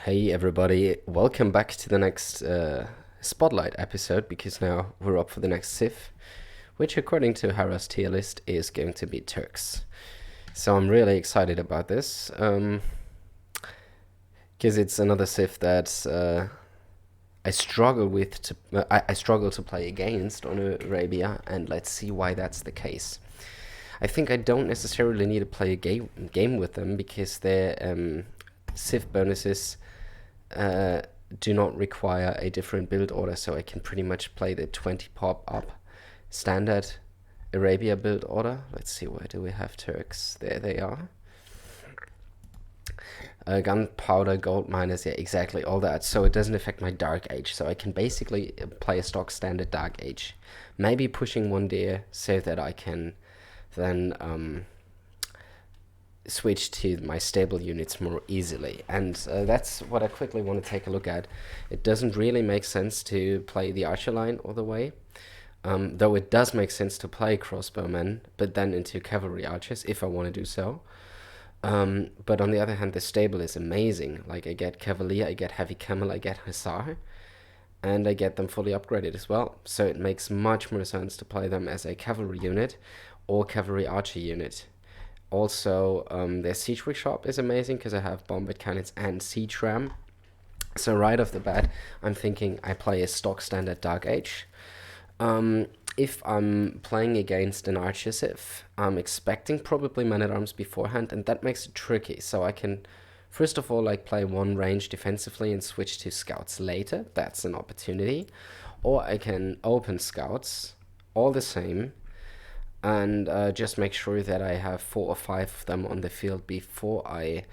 Hey everybody, welcome back to the next Spotlight episode because now we're up for the next Civ, which according to Hara's tier list is going to be Turks. So I'm really excited about this because it's another Civ that I struggle I struggle to play against on Arabia, and let's see why that's the case. I think I don't necessarily need to play a game with them because their Civ bonuses uh, do not require a different build order, so I can pretty much play the 20 pop up standard Arabia build order. Let's see, where do we have Turks? There they are. Gunpowder, gold miners, yeah, exactly, all that. So it doesn't affect my Dark Age, so I can basically play a stock standard Dark Age. Maybe pushing one there so that I can then switch to my stable units more easily. And that's what I quickly want to take a look at. It doesn't really make sense to play the archer line all the way, though it does make sense to play crossbowmen, but then into cavalry archers if I want to do so. But on the other hand, the stable is amazing. Like, I get cavalier, I get heavy camel, I get hussar, and I get them fully upgraded as well. So it makes much more sense to play them as a cavalry unit or cavalry archer unit. Also, their siege workshop is amazing because I have bombard cannons and siege ram. So right off the bat, I'm thinking I play a stock standard Dark Age. If I'm playing against an archer civ, I'm expecting probably man at arms beforehand, and that makes it tricky. So I can, first of all, like, play one range defensively and switch to scouts later. That's an opportunity. Or I can open scouts, all the same, and just make sure that I have 4 or 5 of them on the field before I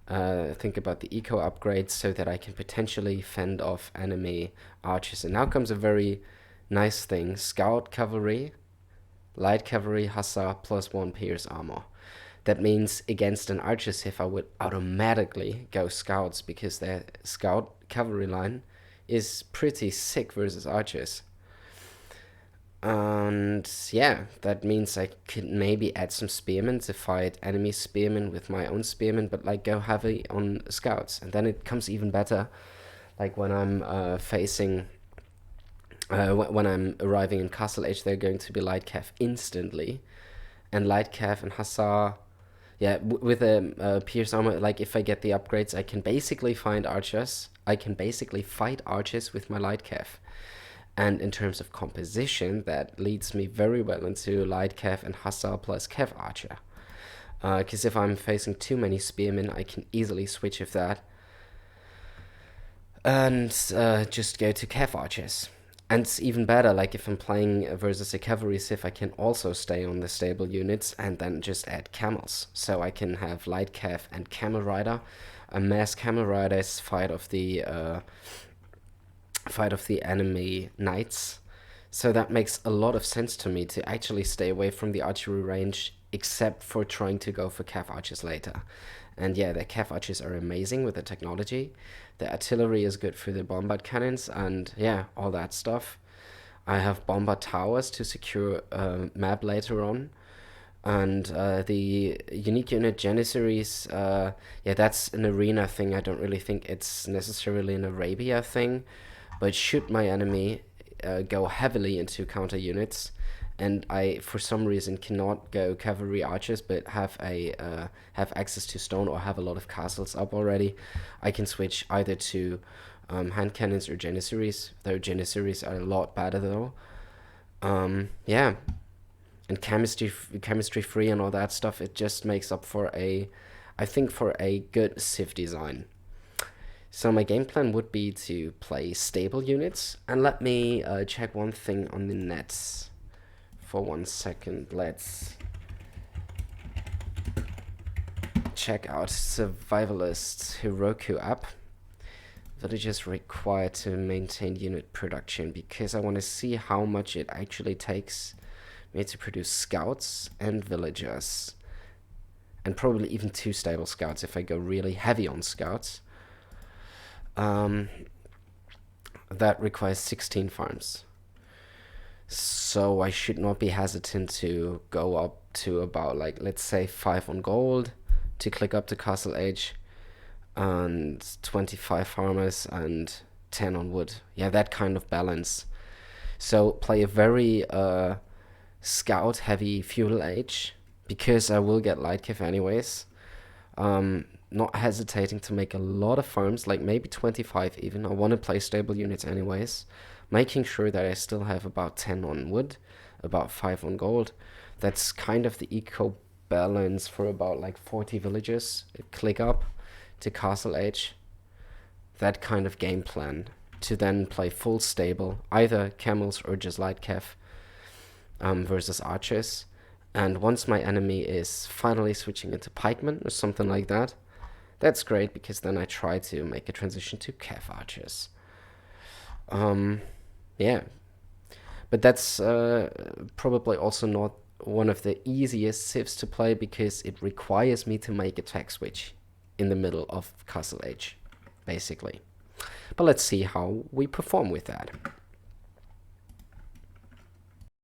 think about the eco upgrades, so that I can potentially fend off enemy archers. And now comes a very nice thing: scout cavalry, light cavalry, hussar, +1 pierce armor. That means against an archer civ I would automatically go scouts, because their scout cavalry line is pretty sick versus archers. And yeah, that means I could maybe add some spearmen to fight enemy spearmen with my own spearmen, but like go heavy on scouts. And then it comes even better, like when I'm facing, when I'm arriving in Castle Age, they're going to be light cav instantly, and light cav and hussar. Yeah, with a pierce armor, like if I get the upgrades, I can basically find archers. I can basically fight archers with my light cav. And in terms of composition, that leads me very well into light cav and hussar plus cav archer. Because if I'm facing too many spearmen, I can easily switch of that and just go to cav archers. And it's even better, like if I'm playing versus a cavalry civ, I can also stay on the stable units and then just add camels. So I can have light cav and camel rider. A mass camel riders fight of the enemy knights. So that makes a lot of sense to me to actually stay away from the archery range, except for trying to go for cav archers later. And yeah, the cav archers are amazing with the technology. The artillery is good for the bombard cannons, and yeah, all that stuff. I have bombard towers to secure a map later on. And the unique unit Janissaries, yeah, that's an arena thing. I don't really think it's necessarily an Arabia thing. But should my enemy go heavily into counter units, and I for some reason cannot go cavalry archers, but have access to stone or have a lot of castles up already, I can switch either to hand cannons or Janissaries. Though Janissaries are a lot better though. Yeah, and chemistry free and all that stuff. It just makes up for I think for a good civ design. So my game plan would be to play stable units, and let me check one thing on the nets for 1 second. Let's check out Survivalist Heroku app. Villagers required to maintain unit production, because I want to see how much it actually takes me to produce scouts and villagers, and probably even 2 stable scouts if I go really heavy on scouts. That requires 16 farms. So I should not be hesitant to go up to about, like, let's say 5 on gold to click up to Castle Age. and 25 farmers and 10 on wood. Yeah, that kind of balance. So play a very scout heavy feudal age, because I will get light cav anyways. Not hesitating to make a lot of farms, like maybe 25 even. I want to play stable units anyways. Making sure that I still have about 10 on wood, about 5 on gold. That's kind of the eco balance for about like 40 villages. Click up to castle age. That kind of game plan to then play full stable, either camels or just light cav, versus archers. And once my enemy is finally switching into pikemen or something like that, that's great, because then I try to make a transition to cav archers. Yeah, but that's probably also not one of the easiest civs to play, because it requires me to make a tech switch in the middle of castle age, basically. But let's see how we perform with that.